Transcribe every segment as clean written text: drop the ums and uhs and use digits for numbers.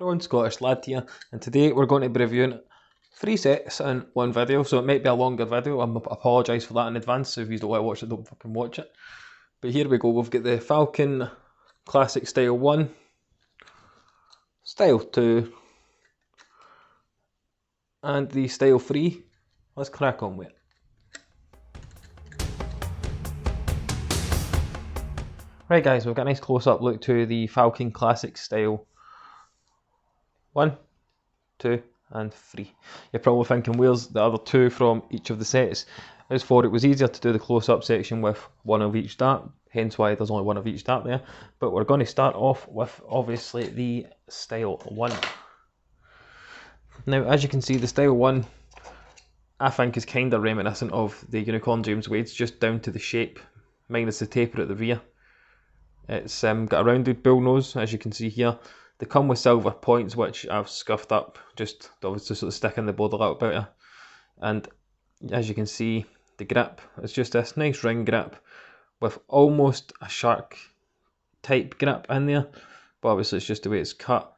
Prawn Scottish lad here, and today we're going to be reviewing 3 sets in one video, so it might be a longer video. I apologise for that in advance, so if you don't want to watch it, don't fucking watch it. But here we go, we've got the Falcon Classic Style 1, Style 2, and the Style 3. Let's crack on with it. Right guys, we've got a nice close-up look to the Falcon Classic Style 1, 2 and 3. You're probably thinking, where's the other 2 from each of the sets? I just thought it was easier to do the close-up section with one of each dart, hence why there's only one of each dart there. But we're going to start off with obviously the Style 1. Now as you can see, the Style 1 I think is kind of reminiscent of the Unicorn James Wade's, just down to the shape, minus the taper at the rear. It's got a rounded bull nose, as you can see here. They come with silver points, which I've scuffed up, just obviously sort of sticking the board a little bit. And as you can see, the grip is just this nice ring grip with almost a shark type grip in there, but obviously it's just the way it's cut.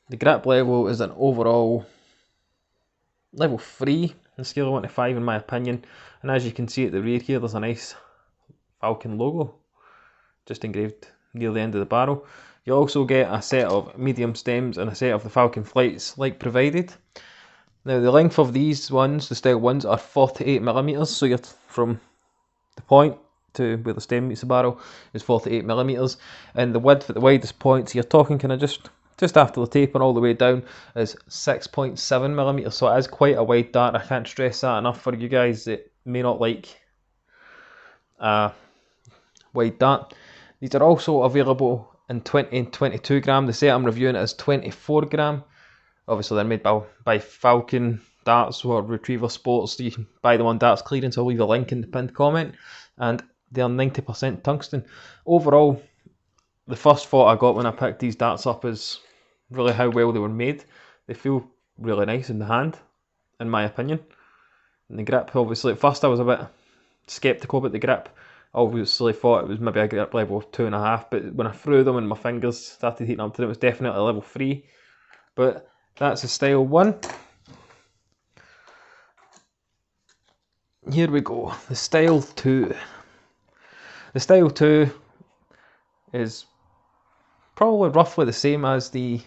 The grip level is an overall level 3 on a scale of 1 to 5 in my opinion. And as you can see at the rear here, there's a nice Falcon logo just engraved near the end of the barrel. You also get a set of medium stems and a set of the Falcon flights like provided. Now the length of these ones, the Style 1s, are 48mm, so you're from the point to where the stem meets the barrel is 48mm, and the width at the widest points, you're talking kind of just after the taper all the way down, is 6.7mm, so it is quite a wide dart. I can't stress that enough for you guys that may not like a wide dart. These are also available in 20 and 22 gram. The set I'm reviewing is 24 gram. Obviously they're made by Falcon darts or Retriever Sports. You can buy them on Darts Clearance. I'll leave a link in the pinned comment. And they're 90% tungsten. Overall, the first thought I got when I picked these darts up is really how well they were made. They feel really nice in the hand, in my opinion. And the grip, obviously at first I was a bit sceptical about the grip. I obviously thought it was maybe a grip level of 2.5, but when I threw them and my fingers started heating up to them, it was definitely level 3. But that's the Style 1. Here we go, the Style 2. The Style 2 is probably roughly the same as the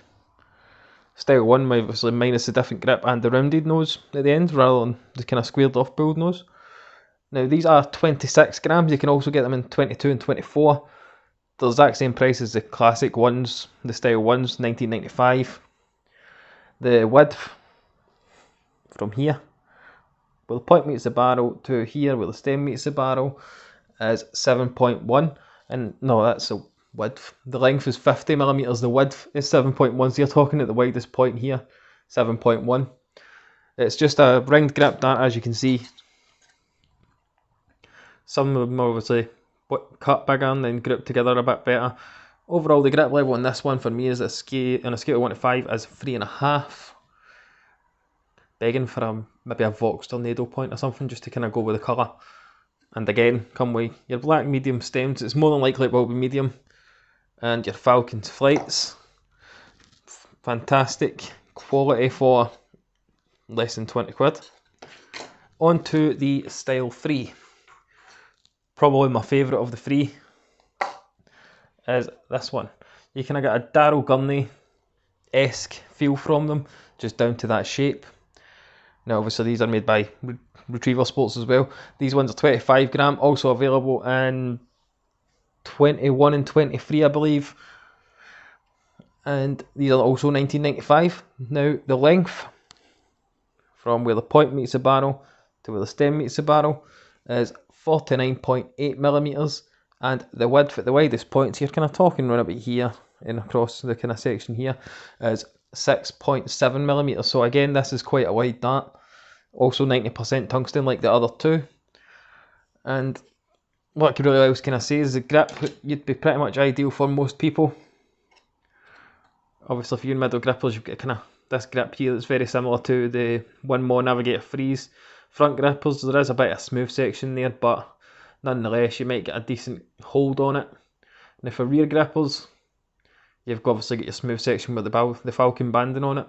Style 1, obviously minus the different grip and the rounded nose at the end, rather than the kind of squared off bull nose. Now these are 26 grams, you can also get them in 22 and 24. They're the exact same price as the classic ones, the Style 1s, $19.95. The width from here, where the point meets the barrel, to here where the stem meets the barrel, is 7.1. And no, that's the width. The length is 50mm, the width is 7.1, so you're talking at the widest point here, 7.1. It's just a ringed grip dart, as you can see. Some of them are obviously cut bigger and then grouped together a bit better. Overall, the grip level on this one for me is on a scale of 1 to 5 is 3.5. Begging for maybe a Vox Tornado point or something, just to kind of go with the colour. And again, come with your black medium stems. It's more than likely it will be medium. And your Falcon flights. Fantastic quality for less than 20 quid. On to the Style 3. Probably my favourite of the 3 is this one. You kind of get a Daryl Gurney-esque feel from them, just down to that shape. Now obviously these are made by Retriever Sports as well. These ones are 25 gram, also available in 21 and 23 I believe. And these are also $19.95. Now the length from where the point meets the barrel to where the stem meets the barrel is 49.8mm, and the width at the widest points, you're kind of talking around about here and across the kind of section here, is 6.7mm. So again, this is quite a wide dart, also 90% tungsten like the other 2. And what I could really else kind of say is the grip you'd be pretty much ideal for most people. Obviously for you middle grippers, you've got kind of this grip here that's very similar to the Winmore Navigator Freeze. Front grippers, there is a bit of smooth section there, but nonetheless you might get a decent hold on it. And for rear grippers, You've obviously got your smooth section with the Falcon banding on it.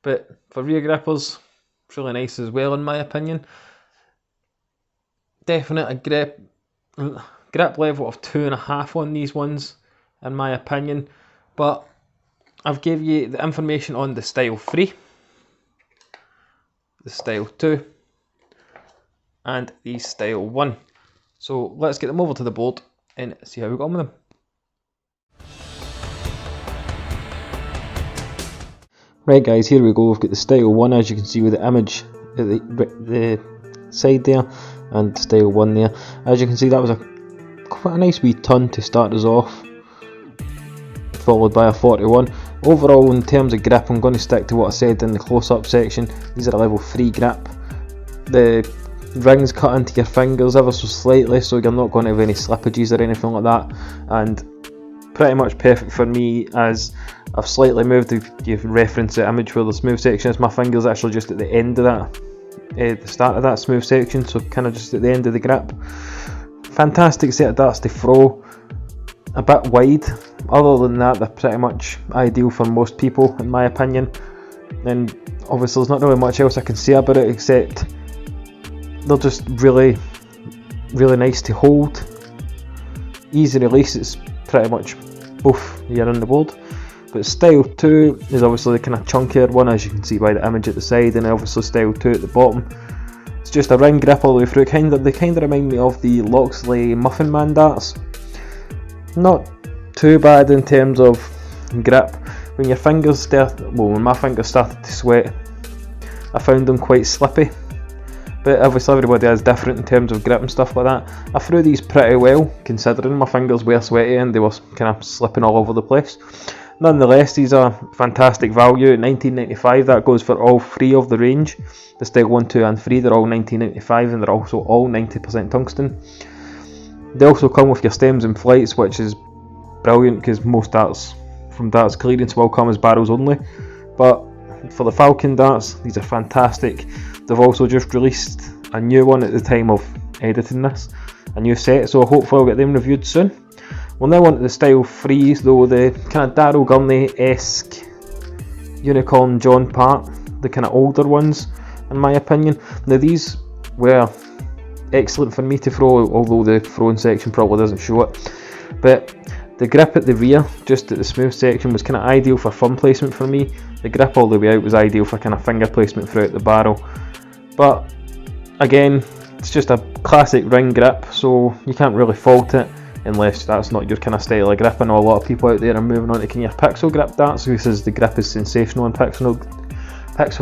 But for rear grippers, it's really nice as well in my opinion. Definite a grip level of 2.5 on these ones in my opinion. But I've gave you the information on the Style 3, the Style 2 and the Style 1. So let's get them over to the board and see how we got on with them. Right guys, here we go. We've got the Style 1, as you can see with the image at the side there, and Style 1 there. As you can see, that was quite a nice wee ton to start us off, followed by a 41. Overall, in terms of grip, I'm going to stick to what I said in the close-up section. These are a level 3 grip. The rings cut into your fingers ever so slightly, so you're not going to have any slippages or anything like that, and pretty much perfect for me, as I've slightly moved. If you reference the image where the smooth section is, my finger's actually just at the end of that, the start of that smooth section, so kind of just at the end of the grip. Fantastic set of darts to throw, a bit wide. Other than that, they're pretty much ideal for most people in my opinion, and obviously there's not really much else I can say about it except they're just really nice to hold. Easy release, it's pretty much both here on the board. But Style 2 is obviously the kind of chunkier one, as you can see by the image at the side, and obviously Style 2 at the bottom. It's just a ring grip all the way through. They kind of remind me of the Loxley Muffin Man darts. Not too bad in terms of grip. When your fingers when my fingers started to sweat, I found them quite slippy. But obviously everybody is different in terms of grip and stuff like that. I threw these pretty well, considering my fingers were sweaty and they were kind of slipping all over the place. Nonetheless, these are fantastic value at $19.95. That goes for all three of the range. The Style 1, 2 and 3, they're all $19.95 and they're also all 90% tungsten. They also come with your stems and flights, which is brilliant because most darts from Darts Clearance will come as barrels only. But for the Falcon darts, these are fantastic. They've also just released a new one at the time of editing this, a new set, so hopefully I'll get them reviewed soon. We'll now on to the Style 3s though, the kind of Daryl Gurney-esque Unicorn John part, the kind of older ones in my opinion. Now these were excellent for me to throw, although the throwing section probably doesn't show it. But the grip at the rear, just at the smooth section, was kind of ideal for thumb placement for me. The grip all the way out was ideal for kind of finger placement throughout the barrel. But again, it's just a classic ring grip, so you can't really fault it unless that's not your kind of style of grip. I know a lot of people out there are moving on to kind of pixel grip darts, who says the grip is sensational on pixel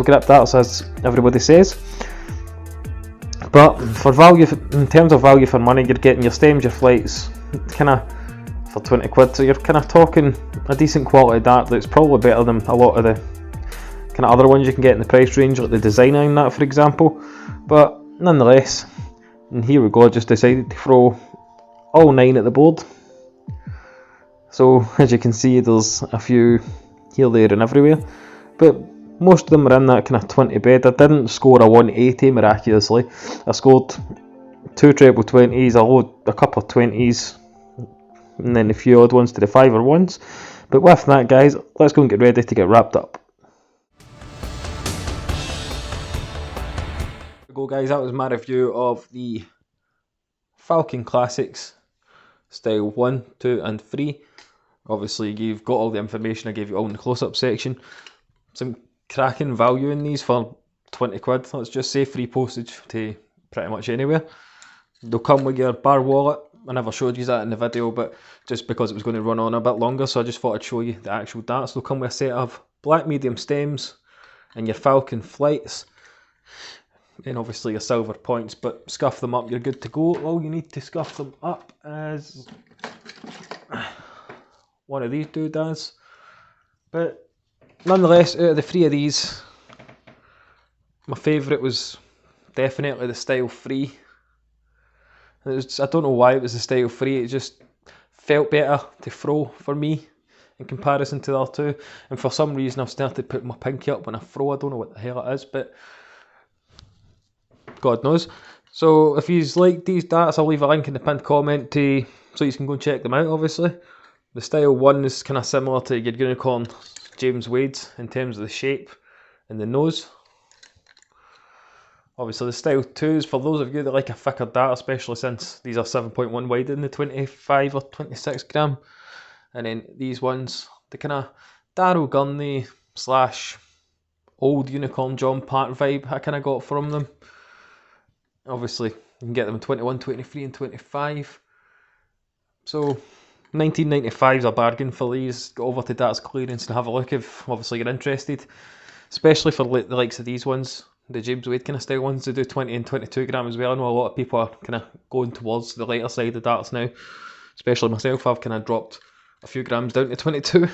grip darts, as everybody says. But for value, in terms of value for money, you're getting your stems, your flights, kind of for 20 quid, so you're kind of talking a decent quality dart that's probably better than a lot of the kind of other ones you can get in the price range, like the Designer and that, for example. But nonetheless, and here we go, I just decided to throw all 9 at the board. So as you can see, there's a few here, there and everywhere, but most of them are in that kind of 20 bed. I didn't score a 180 miraculously. I scored 2 treble 20s, a couple of 20s, and then a few odd ones to the 5 or 1s. But with that, guys, let's go and get ready to get wrapped up. There we go, guys, that was my review of the Falcon Classics Style 1, 2 and 3. Obviously you've got all the information I gave you all in the close-up section. Some cracking value in these for 20 quid, let's just say, free postage to pretty much anywhere. They'll come with your bar wallet. I never showed you that in the video, but just because it was going to run on a bit longer, so I just thought I'd show you the actual darts. They'll come with a set of black medium stems and your Falcon flights, and obviously your silver points, but scuff them up, you're good to go. All you need to scuff them up is one of these doodads. But nonetheless, out of the 3 of these, my favourite was definitely the Style 3. I don't know why it was the Style 3, it just felt better to throw for me in comparison to the other 2. And for some reason I've started putting my pinky up when I throw. I don't know what the hell it is, but God knows. So if you like these darts, I'll leave a link in the pinned comment so you can go and check them out, obviously. The style 1 is kind of similar to your Unicorn James Wade's in terms of the shape and the nose. Obviously the style 2 is for those of you that like a thicker dart, especially since these are 7.1 wide in the 25 or 26 gram. And then these ones, the kind of Darryl Gurney slash old Unicorn John Park vibe I kind of got from them. Obviously you can get them in 21, 23 and 25. So $19.95 is a bargain for these. Go over to Darts Clearance and have a look if obviously you're interested. Especially for the likes of these ones, the James Wade kind of style ones. They do 20 and 22 gram as well. I know a lot of people are kind of going towards the lighter side of darts now. Especially myself, I've kind of dropped a few grams down to 22.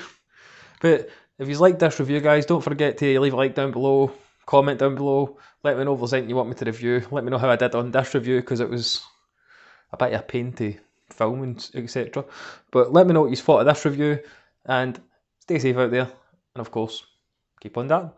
But if you like this review, guys, don't forget to leave a like down below, comment down below, let me know if there's anything you want me to review. Let me know how I did on this review, because it was a bit of a pain to film and etc. But let me know what you thought of this review, and stay safe out there, and of course, keep on darting.